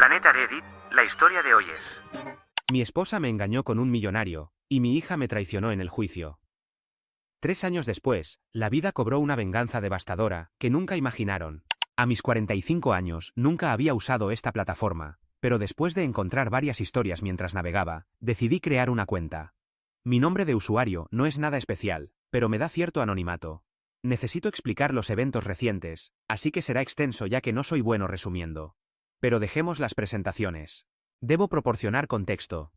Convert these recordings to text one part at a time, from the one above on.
Planeta Reddit, la historia de hoy es... Mi esposa me engañó con un millonario, y mi hija me traicionó en el juicio. 3 años después, la vida cobró una venganza devastadora, que nunca imaginaron. A mis 45 años, nunca había usado esta plataforma, pero después de encontrar varias historias mientras navegaba, decidí crear una cuenta. Mi nombre de usuario no es nada especial, pero me da cierto anonimato. Necesito explicar los eventos recientes, así que será extenso ya que no soy bueno resumiendo. Pero dejemos las presentaciones. Debo proporcionar contexto.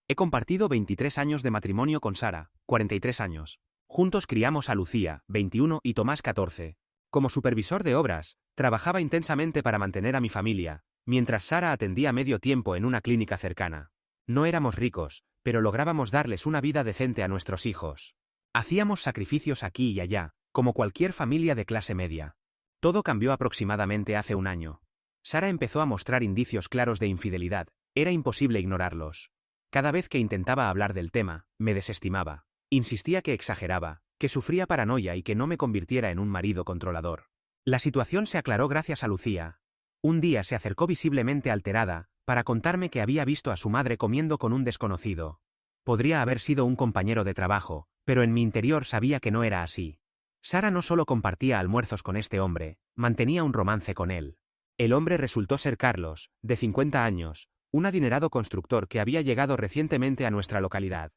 He compartido 23 años de matrimonio con Sara, 43 años. Juntos criamos a Lucía, 21, y Tomás, 14. Como supervisor de obras, trabajaba intensamente para mantener a mi familia, mientras Sara atendía medio tiempo en una clínica cercana. No éramos ricos, pero lográbamos darles una vida decente a nuestros hijos. Hacíamos sacrificios aquí y allá, como cualquier familia de clase media. Todo cambió aproximadamente hace un año. Sara empezó a mostrar indicios claros de infidelidad. Era imposible ignorarlos. Cada vez que intentaba hablar del tema, me desestimaba. Insistía que exageraba, que sufría paranoia y que no me convirtiera en un marido controlador. La situación se aclaró gracias a Lucía. Un día se acercó visiblemente alterada, para contarme que había visto a su madre comiendo con un desconocido. Podría haber sido un compañero de trabajo, pero en mi interior sabía que no era así. Sara no solo compartía almuerzos con este hombre, mantenía un romance con él. El hombre resultó ser Carlos, de 50 años, un adinerado constructor que había llegado recientemente a nuestra localidad.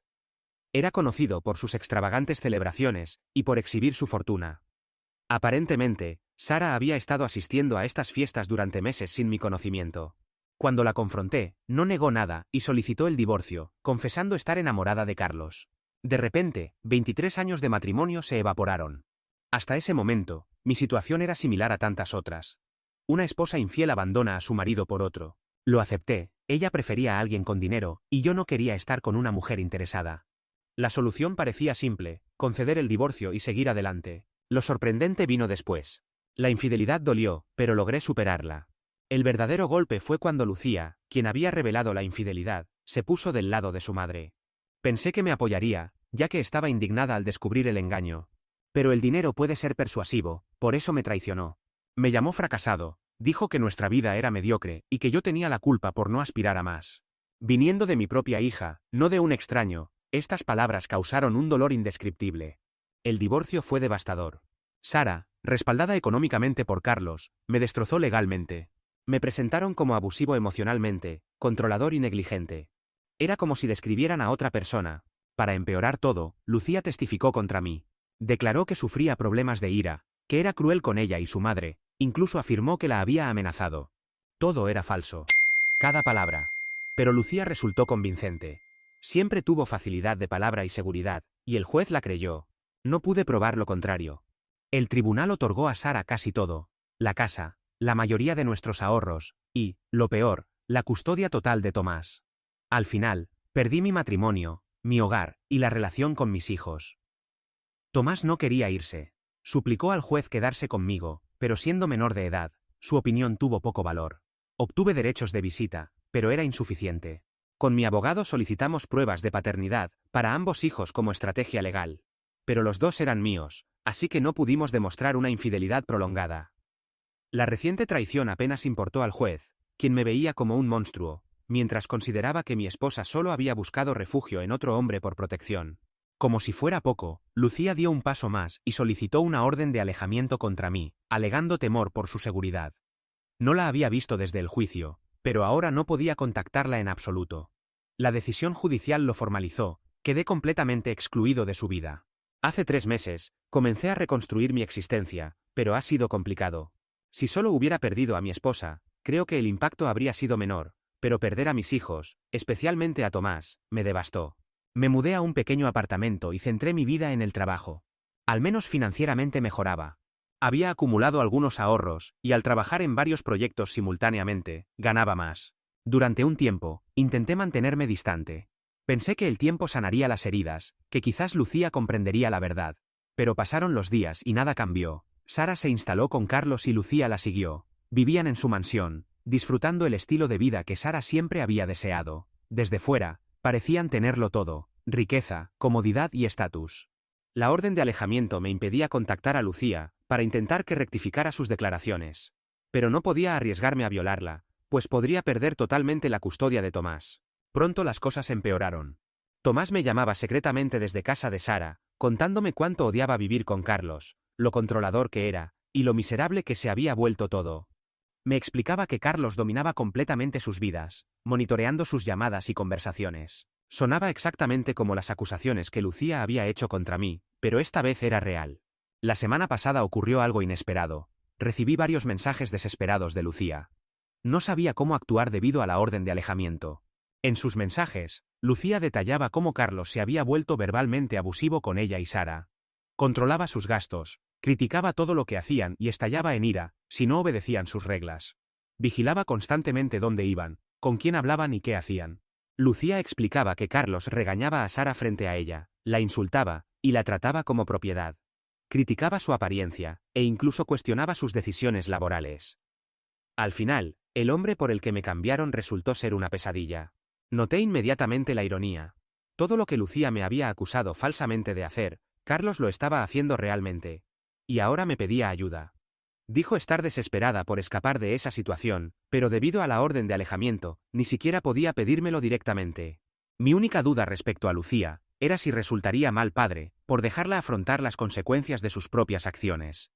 Era conocido por sus extravagantes celebraciones y por exhibir su fortuna. Aparentemente, Sara había estado asistiendo a estas fiestas durante meses sin mi conocimiento. Cuando la confronté, no negó nada y solicitó el divorcio, confesando estar enamorada de Carlos. De repente, 23 años de matrimonio se evaporaron. Hasta ese momento, mi situación era similar a tantas otras. Una esposa infiel abandona a su marido por otro. Lo acepté, ella prefería a alguien con dinero, y yo no quería estar con una mujer interesada. La solución parecía simple, conceder el divorcio y seguir adelante. Lo sorprendente vino después. La infidelidad dolió, pero logré superarla. El verdadero golpe fue cuando Lucía, quien había revelado la infidelidad, se puso del lado de su madre. Pensé que me apoyaría, ya que estaba indignada al descubrir el engaño. Pero el dinero puede ser persuasivo, por eso me traicionó. Me llamó fracasado, dijo que nuestra vida era mediocre y que yo tenía la culpa por no aspirar a más. Viniendo de mi propia hija, no de un extraño, estas palabras causaron un dolor indescriptible. El divorcio fue devastador. Sara, respaldada económicamente por Carlos, me destrozó legalmente. Me presentaron como abusivo emocionalmente, controlador y negligente. Era como si describieran a otra persona. Para empeorar todo, Lucía testificó contra mí. Declaró que sufría problemas de ira, que era cruel con ella y su madre, incluso afirmó que la había amenazado. Todo era falso. Cada palabra. Pero Lucía resultó convincente. Siempre tuvo facilidad de palabra y seguridad, y el juez la creyó. No pude probar lo contrario. El tribunal otorgó a Sara casi todo: la casa, la mayoría de nuestros ahorros, y, lo peor, la custodia total de Tomás. Al final, perdí mi matrimonio, mi hogar, y la relación con mis hijos. Tomás no quería irse. Suplicó al juez quedarse conmigo, pero siendo menor de edad, su opinión tuvo poco valor. Obtuve derechos de visita, pero era insuficiente. Con mi abogado solicitamos pruebas de paternidad para ambos hijos como estrategia legal. Pero los dos eran míos, así que no pudimos demostrar una infidelidad prolongada. La reciente traición apenas importó al juez, quien me veía como un monstruo, mientras consideraba que mi esposa solo había buscado refugio en otro hombre por protección. Como si fuera poco, Lucía dio un paso más y solicitó una orden de alejamiento contra mí, alegando temor por su seguridad. No la había visto desde el juicio, pero ahora no podía contactarla en absoluto. La decisión judicial lo formalizó, quedé completamente excluido de su vida. Hace 3 meses, comencé a reconstruir mi existencia, pero ha sido complicado. Si solo hubiera perdido a mi esposa, creo que el impacto habría sido menor, pero perder a mis hijos, especialmente a Tomás, me devastó. Me mudé a un pequeño apartamento y centré mi vida en el trabajo. Al menos financieramente mejoraba. Había acumulado algunos ahorros, y al trabajar en varios proyectos simultáneamente, ganaba más. Durante un tiempo, intenté mantenerme distante. Pensé que el tiempo sanaría las heridas, que quizás Lucía comprendería la verdad. Pero pasaron los días y nada cambió. Sara se instaló con Carlos y Lucía la siguió. Vivían en su mansión, disfrutando el estilo de vida que Sara siempre había deseado. Desde fuera, parecían tenerlo todo: riqueza, comodidad y estatus. La orden de alejamiento me impedía contactar a Lucía, para intentar que rectificara sus declaraciones. Pero no podía arriesgarme a violarla, pues podría perder totalmente la custodia de Tomás. Pronto las cosas empeoraron. Tomás me llamaba secretamente desde casa de Sara, contándome cuánto odiaba vivir con Carlos, lo controlador que era, y lo miserable que se había vuelto todo. Me explicaba que Carlos dominaba completamente sus vidas, monitoreando sus llamadas y conversaciones. Sonaba exactamente como las acusaciones que Lucía había hecho contra mí, pero esta vez era real. La semana pasada ocurrió algo inesperado. Recibí varios mensajes desesperados de Lucía. No sabía cómo actuar debido a la orden de alejamiento. En sus mensajes, Lucía detallaba cómo Carlos se había vuelto verbalmente abusivo con ella y Sara. Controlaba sus gastos, criticaba todo lo que hacían y estallaba en ira si no obedecían sus reglas. Vigilaba constantemente dónde iban, con quién hablaban y qué hacían. Lucía explicaba que Carlos regañaba a Sara frente a ella, la insultaba y la trataba como propiedad. Criticaba su apariencia e incluso cuestionaba sus decisiones laborales. Al final, el hombre por el que me cambiaron resultó ser una pesadilla. Noté inmediatamente la ironía. Todo lo que Lucía me había acusado falsamente de hacer, Carlos lo estaba haciendo realmente. Y ahora me pedía ayuda. Dijo estar desesperada por escapar de esa situación, pero debido a la orden de alejamiento, ni siquiera podía pedírmelo directamente. Mi única duda respecto a Lucía era si resultaría mal padre, por dejarla afrontar las consecuencias de sus propias acciones.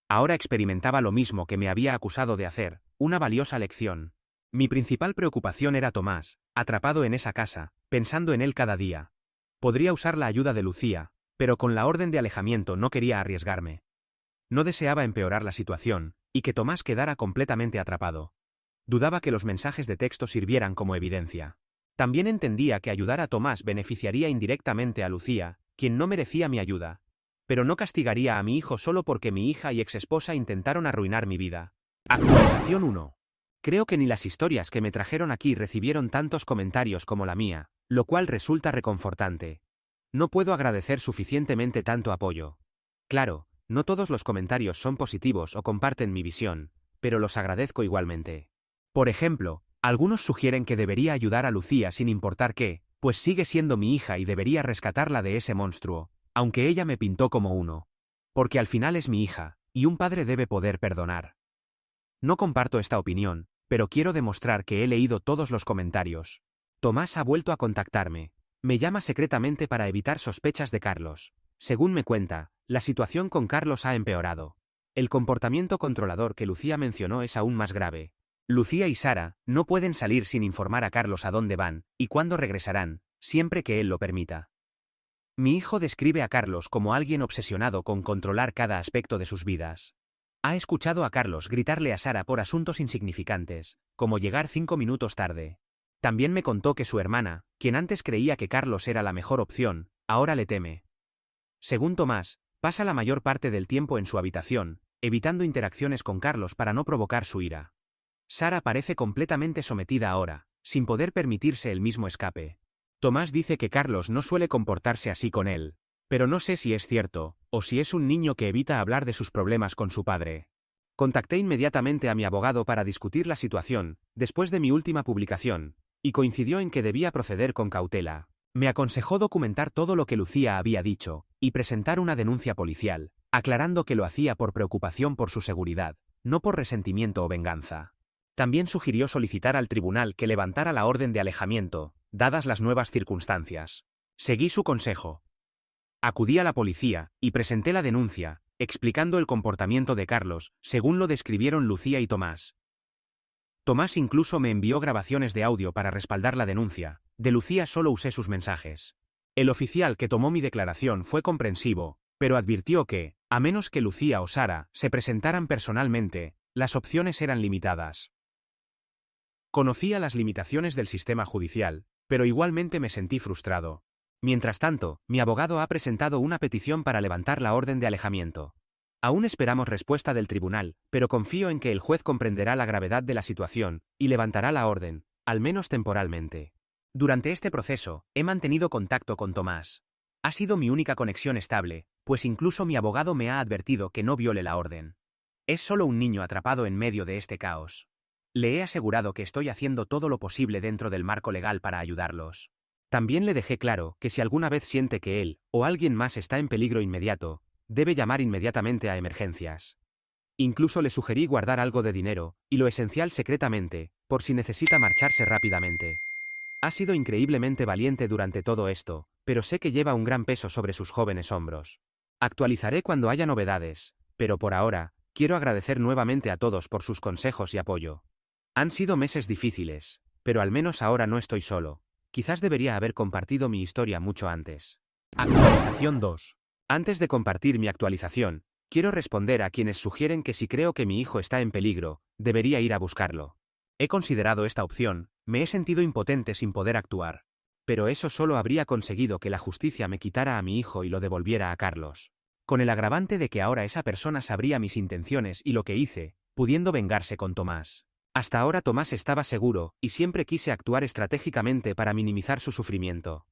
Ahora experimentaba lo mismo que me había acusado de hacer, una valiosa lección. Mi principal preocupación era Tomás, atrapado en esa casa, pensando en él cada día. Podría usar la ayuda de Lucía, pero con la orden de alejamiento no quería arriesgarme. No deseaba empeorar la situación, y que Tomás quedara completamente atrapado. Dudaba que los mensajes de texto sirvieran como evidencia. También entendía que ayudar a Tomás beneficiaría indirectamente a Lucía, quien no merecía mi ayuda. Pero no castigaría a mi hijo solo porque mi hija y exesposa intentaron arruinar mi vida. Actualización 1. Creo que ni las historias que me trajeron aquí recibieron tantos comentarios como la mía, lo cual resulta reconfortante. No puedo agradecer suficientemente tanto apoyo. Claro, no todos los comentarios son positivos o comparten mi visión, pero los agradezco igualmente. Por ejemplo, algunos sugieren que debería ayudar a Lucía sin importar qué, pues sigue siendo mi hija y debería rescatarla de ese monstruo, aunque ella me pintó como uno. Porque al final es mi hija, y un padre debe poder perdonar. No comparto esta opinión, pero quiero demostrar que he leído todos los comentarios. Tomás ha vuelto a contactarme. Me llama secretamente para evitar sospechas de Carlos. Según me cuenta, la situación con Carlos ha empeorado. El comportamiento controlador que Lucía mencionó es aún más grave. Lucía y Sara no pueden salir sin informar a Carlos a dónde van y cuándo regresarán, siempre que él lo permita. Mi hijo describe a Carlos como alguien obsesionado con controlar cada aspecto de sus vidas. Ha escuchado a Carlos gritarle a Sara por asuntos insignificantes, como llegar 5 minutos tarde. También me contó que su hermana, quien antes creía que Carlos era la mejor opción, ahora le teme. Según Tomás, pasa la mayor parte del tiempo en su habitación, evitando interacciones con Carlos para no provocar su ira. Sara parece completamente sometida ahora, sin poder permitirse el mismo escape. Tomás dice que Carlos no suele comportarse así con él, pero no sé si es cierto, o si es un niño que evita hablar de sus problemas con su padre. Contacté inmediatamente a mi abogado para discutir la situación, después de mi última publicación, y coincidió en que debía proceder con cautela. Me aconsejó documentar todo lo que Lucía había dicho, y presentar una denuncia policial, aclarando que lo hacía por preocupación por su seguridad, no por resentimiento o venganza. También sugirió solicitar al tribunal que levantara la orden de alejamiento, dadas las nuevas circunstancias. Seguí su consejo. Acudí a la policía, y presenté la denuncia, explicando el comportamiento de Carlos, según lo describieron Lucía y Tomás. Tomás incluso me envió grabaciones de audio para respaldar la denuncia. De Lucía solo usé sus mensajes. El oficial que tomó mi declaración fue comprensivo, pero advirtió que, a menos que Lucía o Sara se presentaran personalmente, las opciones eran limitadas. Conocía las limitaciones del sistema judicial, pero igualmente me sentí frustrado. Mientras tanto, mi abogado ha presentado una petición para levantar la orden de alejamiento. Aún esperamos respuesta del tribunal, pero confío en que el juez comprenderá la gravedad de la situación y levantará la orden, al menos temporalmente. Durante este proceso, he mantenido contacto con Tomás. Ha sido mi única conexión estable, pues incluso mi abogado me ha advertido que no viole la orden. Es solo un niño atrapado en medio de este caos. Le he asegurado que estoy haciendo todo lo posible dentro del marco legal para ayudarlos. También le dejé claro que si alguna vez siente que él o alguien más está en peligro inmediato, debe llamar inmediatamente a emergencias. Incluso le sugerí guardar algo de dinero, y lo esencial secretamente, por si necesita marcharse rápidamente. Ha sido increíblemente valiente durante todo esto, pero sé que lleva un gran peso sobre sus jóvenes hombros. Actualizaré cuando haya novedades, pero por ahora, quiero agradecer nuevamente a todos por sus consejos y apoyo. Han sido meses difíciles, pero al menos ahora no estoy solo. Quizás debería haber compartido mi historia mucho antes. Actualización 2. Antes de compartir mi actualización, quiero responder a quienes sugieren que si creo que mi hijo está en peligro, debería ir a buscarlo. He considerado esta opción, me he sentido impotente sin poder actuar. Pero eso solo habría conseguido que la justicia me quitara a mi hijo y lo devolviera a Carlos. Con el agravante de que ahora esa persona sabría mis intenciones y lo que hice, pudiendo vengarse con Tomás. Hasta ahora Tomás estaba seguro, y siempre quise actuar estratégicamente para minimizar su sufrimiento.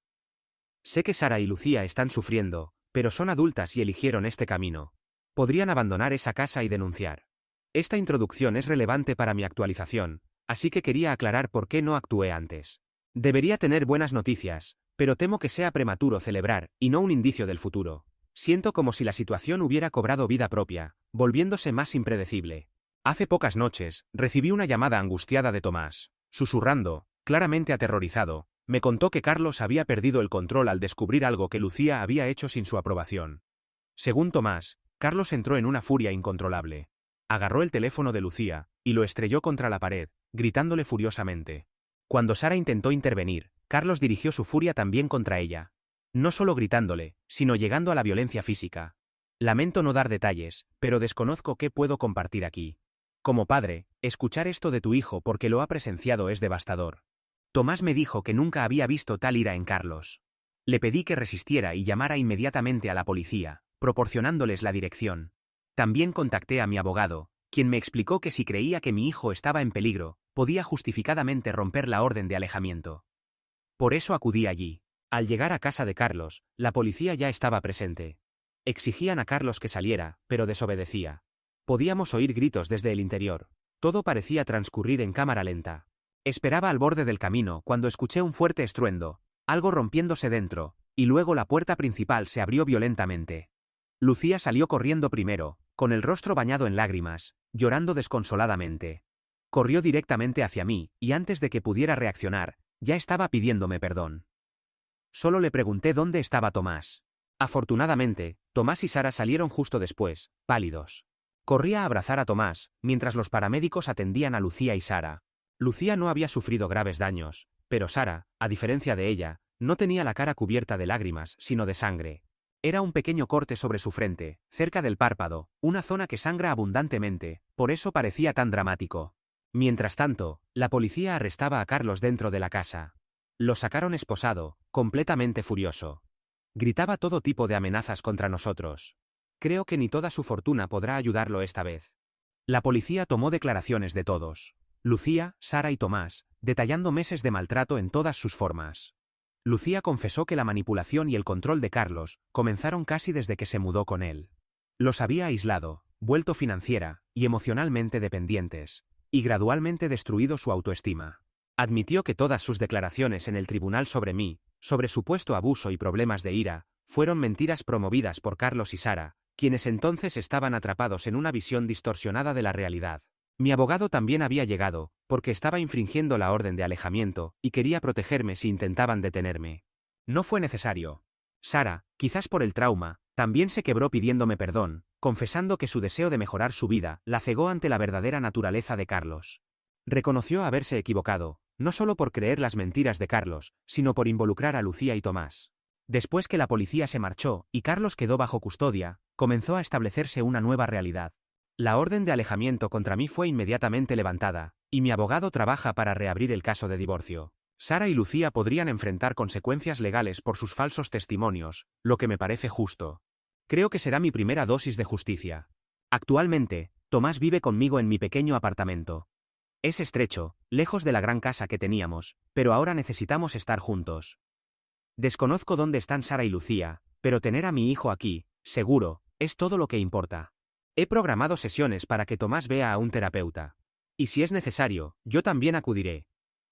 Sé que Sara y Lucía están sufriendo, pero son adultas y eligieron este camino. Podrían abandonar esa casa y denunciar. Esta introducción es relevante para mi actualización, así que quería aclarar por qué no actué antes. Debería tener buenas noticias, pero temo que sea prematuro celebrar, y no un indicio del futuro. Siento como si la situación hubiera cobrado vida propia, volviéndose más impredecible. Hace pocas noches, recibí una llamada angustiada de Tomás. Susurrando, claramente aterrorizado, me contó que Carlos había perdido el control al descubrir algo que Lucía había hecho sin su aprobación. Según Tomás, Carlos entró en una furia incontrolable. Agarró el teléfono de Lucía, y lo estrelló contra la pared, gritándole furiosamente. Cuando Sara intentó intervenir, Carlos dirigió su furia también contra ella. No solo gritándole, sino llegando a la violencia física. Lamento no dar detalles, pero desconozco qué puedo compartir aquí. Como padre, escuchar esto de tu hijo porque lo ha presenciado es devastador. Tomás me dijo que nunca había visto tal ira en Carlos. Le pedí que resistiera y llamara inmediatamente a la policía, proporcionándoles la dirección. También contacté a mi abogado, quien me explicó que si creía que mi hijo estaba en peligro, podía justificadamente romper la orden de alejamiento. Por eso acudí allí. Al llegar a casa de Carlos, la policía ya estaba presente. Exigían a Carlos que saliera, pero desobedecía. Podíamos oír gritos desde el interior. Todo parecía transcurrir en cámara lenta. Esperaba al borde del camino cuando escuché un fuerte estruendo, algo rompiéndose dentro, y luego la puerta principal se abrió violentamente. Lucía salió corriendo primero, con el rostro bañado en lágrimas, llorando desconsoladamente. Corrió directamente hacia mí, y antes de que pudiera reaccionar, ya estaba pidiéndome perdón. Solo le pregunté dónde estaba Tomás. Afortunadamente, Tomás y Sara salieron justo después, pálidos. Corrí a abrazar a Tomás, mientras los paramédicos atendían a Lucía y Sara. Lucía no había sufrido graves daños, pero Sara, a diferencia de ella, no tenía la cara cubierta de lágrimas, sino de sangre. Era un pequeño corte sobre su frente, cerca del párpado, una zona que sangra abundantemente, por eso parecía tan dramático. Mientras tanto, la policía arrestaba a Carlos dentro de la casa. Lo sacaron esposado, completamente furioso. Gritaba todo tipo de amenazas contra nosotros. Creo que ni toda su fortuna podrá ayudarlo esta vez. La policía tomó declaraciones de todos. Lucía, Sara y Tomás, detallando meses de maltrato en todas sus formas. Lucía confesó que la manipulación y el control de Carlos comenzaron casi desde que se mudó con él. Los había aislado, vuelto financiera y emocionalmente dependientes, y gradualmente destruido su autoestima. Admitió que todas sus declaraciones en el tribunal sobre mí, sobre supuesto abuso y problemas de ira, fueron mentiras promovidas por Carlos y Sara, quienes entonces estaban atrapados en una visión distorsionada de la realidad. Mi abogado también había llegado, porque estaba infringiendo la orden de alejamiento, y quería protegerme si intentaban detenerme. No fue necesario. Sara, quizás por el trauma, también se quebró pidiéndome perdón, confesando que su deseo de mejorar su vida la cegó ante la verdadera naturaleza de Carlos. Reconoció haberse equivocado, no solo por creer las mentiras de Carlos, sino por involucrar a Lucía y Tomás. Después que la policía se marchó y Carlos quedó bajo custodia, comenzó a establecerse una nueva realidad. La orden de alejamiento contra mí fue inmediatamente levantada, y mi abogado trabaja para reabrir el caso de divorcio. Sara y Lucía podrían enfrentar consecuencias legales por sus falsos testimonios, lo que me parece justo. Creo que será mi primera dosis de justicia. Actualmente, Tomás vive conmigo en mi pequeño apartamento. Es estrecho, lejos de la gran casa que teníamos, pero ahora necesitamos estar juntos. Desconozco dónde están Sara y Lucía, pero tener a mi hijo aquí, seguro, es todo lo que importa. He programado sesiones para que Tomás vea a un terapeuta. Y si es necesario, yo también acudiré.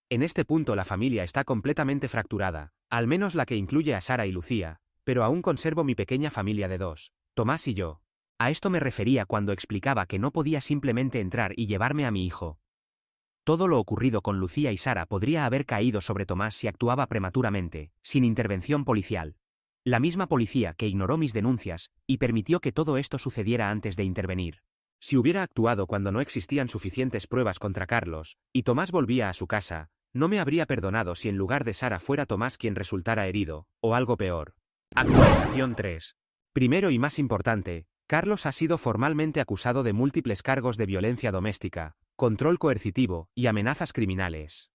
En este punto la familia está completamente fracturada, al menos la que incluye a Sara y Lucía, pero aún conservo mi pequeña familia de dos, Tomás y yo. A esto me refería cuando explicaba que no podía simplemente entrar y llevarme a mi hijo. Todo lo ocurrido con Lucía y Sara podría haber caído sobre Tomás si actuaba prematuramente, sin intervención policial. La misma policía que ignoró mis denuncias y permitió que todo esto sucediera antes de intervenir. Si hubiera actuado cuando no existían suficientes pruebas contra Carlos, y Tomás volvía a su casa, no me habría perdonado si en lugar de Sara fuera Tomás quien resultara herido, o algo peor. Actualización 3. Primero y más importante, Carlos ha sido formalmente acusado de múltiples cargos de violencia doméstica, control coercitivo y amenazas criminales.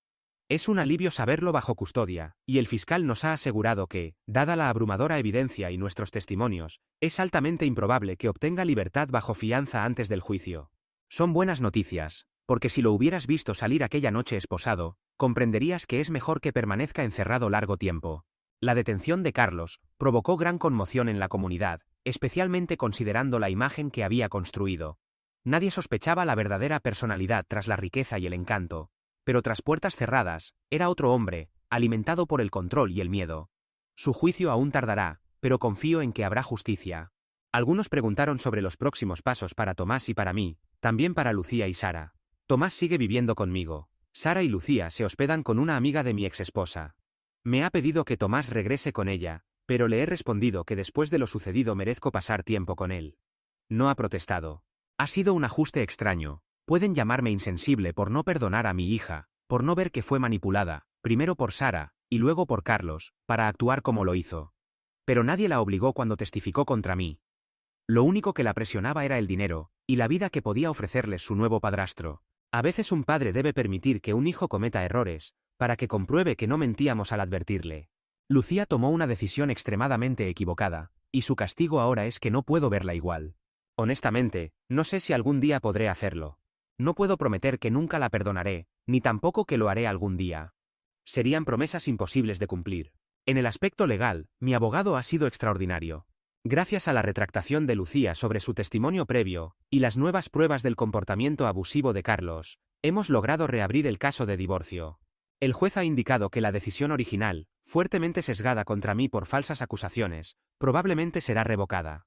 Es un alivio saberlo bajo custodia, y el fiscal nos ha asegurado que, dada la abrumadora evidencia y nuestros testimonios, es altamente improbable que obtenga libertad bajo fianza antes del juicio. Son buenas noticias, porque si lo hubieras visto salir aquella noche esposado, comprenderías que es mejor que permanezca encerrado largo tiempo. La detención de Carlos provocó gran conmoción en la comunidad, especialmente considerando la imagen que había construido. Nadie sospechaba la verdadera personalidad tras la riqueza y el encanto. Pero tras puertas cerradas, era otro hombre, alimentado por el control y el miedo. Su juicio aún tardará, pero confío en que habrá justicia. Algunos preguntaron sobre los próximos pasos para Tomás y para mí, también para Lucía y Sara. Tomás sigue viviendo conmigo. Sara y Lucía se hospedan con una amiga de mi exesposa. Me ha pedido que Tomás regrese con ella, pero le he respondido que después de lo sucedido merezco pasar tiempo con él. No ha protestado. Ha sido un ajuste extraño. Pueden llamarme insensible por no perdonar a mi hija, por no ver que fue manipulada, primero por Sara, y luego por Carlos, para actuar como lo hizo. Pero nadie la obligó cuando testificó contra mí. Lo único que la presionaba era el dinero, y la vida que podía ofrecerles su nuevo padrastro. A veces un padre debe permitir que un hijo cometa errores, para que compruebe que no mentíamos al advertirle. Lucía tomó una decisión extremadamente equivocada, y su castigo ahora es que no puedo verla igual. Honestamente, no sé si algún día podré hacerlo. No puedo prometer que nunca la perdonaré, ni tampoco que lo haré algún día. Serían promesas imposibles de cumplir. En el aspecto legal, mi abogado ha sido extraordinario. Gracias a la retractación de Lucía sobre su testimonio previo, y las nuevas pruebas del comportamiento abusivo de Carlos, hemos logrado reabrir el caso de divorcio. El juez ha indicado que la decisión original, fuertemente sesgada contra mí por falsas acusaciones, probablemente será revocada.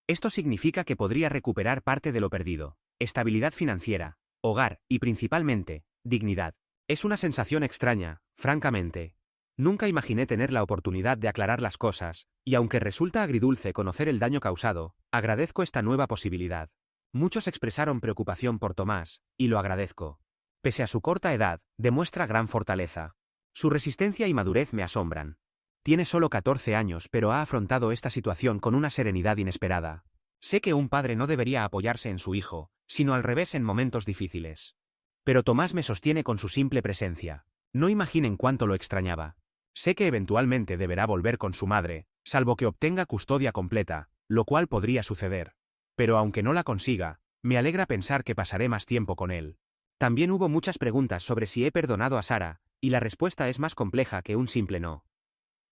Esto significa que podría recuperar parte de lo perdido. Estabilidad financiera, hogar y principalmente, dignidad. Es una sensación extraña, francamente. Nunca imaginé tener la oportunidad de aclarar las cosas, y aunque resulta agridulce conocer el daño causado, agradezco esta nueva posibilidad. Muchos expresaron preocupación por Tomás, y lo agradezco. Pese a su corta edad, demuestra gran fortaleza. Su resistencia y madurez me asombran. Tiene solo 14 años, pero ha afrontado esta situación con una serenidad inesperada. Sé que un padre no debería apoyarse en su hijo, sino al revés en momentos difíciles. Pero Tomás me sostiene con su simple presencia. No imaginen cuánto lo extrañaba. Sé que eventualmente deberá volver con su madre, salvo que obtenga custodia completa, lo cual podría suceder. Pero aunque no la consiga, me alegra pensar que pasaré más tiempo con él. También hubo muchas preguntas sobre si he perdonado a Sara, y la respuesta es más compleja que un simple no.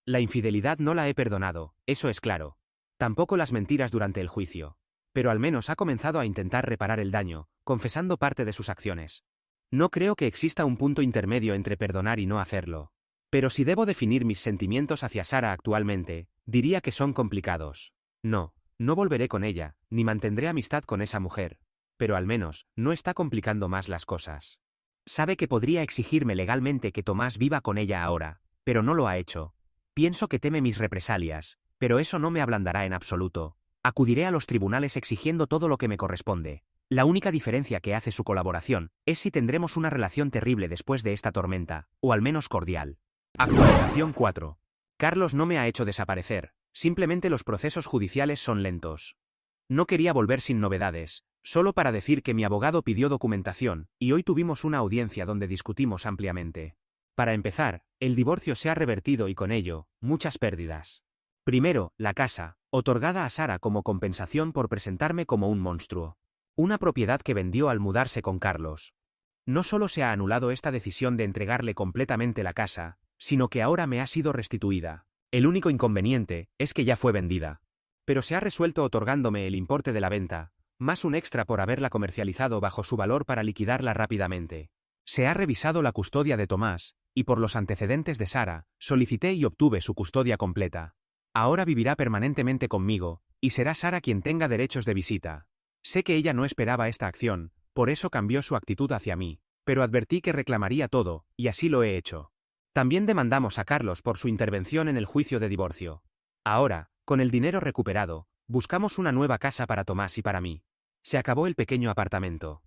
La infidelidad no la he perdonado, eso es claro. Tampoco las mentiras durante el juicio. Pero al menos ha comenzado a intentar reparar el daño, confesando parte de sus acciones. No creo que exista un punto intermedio entre perdonar y no hacerlo. Pero si debo definir mis sentimientos hacia Sara actualmente, diría que son complicados. No volveré con ella, ni mantendré amistad con esa mujer. Pero al menos, no está complicando más las cosas. Sabe que podría exigirme legalmente que Tomás viva con ella ahora, pero no lo ha hecho. Pienso que teme mis represalias, pero eso no me ablandará en absoluto. Acudiré a los tribunales exigiendo todo lo que me corresponde. La única diferencia que hace su colaboración es si tendremos una relación terrible después de esta tormenta, o al menos cordial. Actualización 4. Carlos no me ha hecho desaparecer, simplemente los procesos judiciales son lentos. No quería volver sin novedades, solo para decir que mi abogado pidió documentación, y hoy tuvimos una audiencia donde discutimos ampliamente. Para empezar, el divorcio se ha revertido y con ello, muchas pérdidas. Primero, la casa, otorgada a Sara como compensación por presentarme como un monstruo. Una propiedad que vendió al mudarse con Carlos. No solo se ha anulado esta decisión de entregarle completamente la casa, sino que ahora me ha sido restituida. El único inconveniente es que ya fue vendida. Pero se ha resuelto otorgándome el importe de la venta, más un extra por haberla comercializado bajo su valor para liquidarla rápidamente. Se ha revisado la custodia de Tomás, y por los antecedentes de Sara, solicité y obtuve su custodia completa. Ahora vivirá permanentemente conmigo, y será Sara quien tenga derechos de visita. Sé que ella no esperaba esta acción, por eso cambió su actitud hacia mí, pero advertí que reclamaría todo, y así lo he hecho. También demandamos a Carlos por su intervención en el juicio de divorcio. Ahora, con el dinero recuperado, buscamos una nueva casa para Tomás y para mí. Se acabó el pequeño apartamento.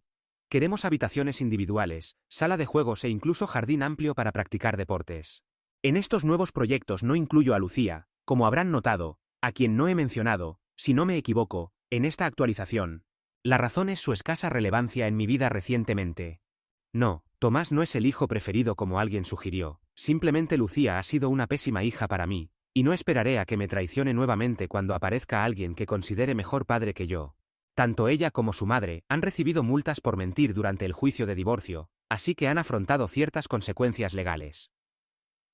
Queremos habitaciones individuales, sala de juegos e incluso jardín amplio para practicar deportes. En estos nuevos proyectos no incluyo a Lucía, como habrán notado, a quien no he mencionado, si no me equivoco, en esta actualización. La razón es su escasa relevancia en mi vida recientemente. No, Tomás no es el hijo preferido como alguien sugirió, simplemente Lucía ha sido una pésima hija para mí, y no esperaré a que me traicione nuevamente cuando aparezca alguien que considere mejor padre que yo. Tanto ella como su madre han recibido multas por mentir durante el juicio de divorcio, así que han afrontado ciertas consecuencias legales.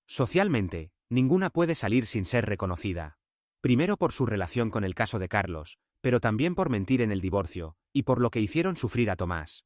Socialmente, ninguna puede salir sin ser reconocida. Primero por su relación con el caso de Carlos, pero también por mentir en el divorcio, y por lo que hicieron sufrir a Tomás.